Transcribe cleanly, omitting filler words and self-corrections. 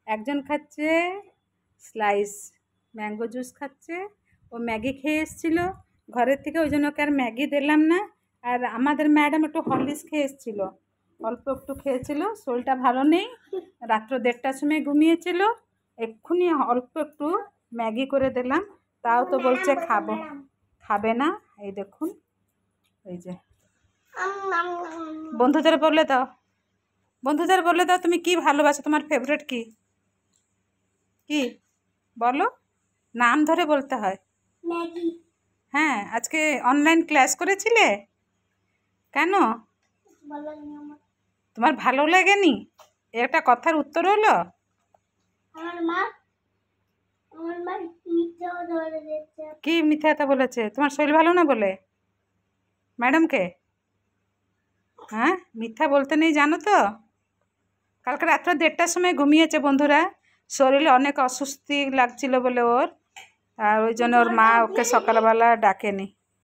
একজন খাচ্ছে slice mango juice খাচ্ছে। ও ম্যাগি খেয়ে এসেছিলো ঘরের থেকে, ওই জন্য ওকে আর ম্যাগি দিলাম না। আর আমাদের ম্যাডাম একটু হরলিক্স খেয়ে এসেছিলো, অল্প একটু খেয়েছিল, শরীরটা ভালো নেই, রাত্র 1:30টার সময় ঘুমিয়েছিল। এক্ষুনি অল্প একটু ম্যাগি করে দিলাম, তাও তো বলছে খাবো, খাবে না। এই দেখুন, এই যে বন্ধুদের বলে দাও, বন্ধুদের বলে দাও তুমি কি ভালোবাসো, তোমার ফেভারিট কি কি বলো, নাম ধরে বলতে হয়। ম্যাগি। হ্যাঁ, আজকে অনলাইন ক্লাস করেছিলে কেন? তোমার ভালো লাগেনি? একটা কথার উত্তর হলো। আমার মা মিথ্যা কথা বলে দিচ্ছে। কি মিথ্যা কথা বলেছে? তোমার শরীর ভালো না বলে ম্যাডামকে? হ্যাঁ, মিথ্যা বলতে নেই জানো তো। কালকে রাত্র 1:30টার সময় ঘুমিয়েছে বন্ধুরা, শরীরে অনেক অস্বস্তি লাগছিল বলে ওর, আর ওই জন্য ওর মা ওকে সকালবেলা ডাকেনি।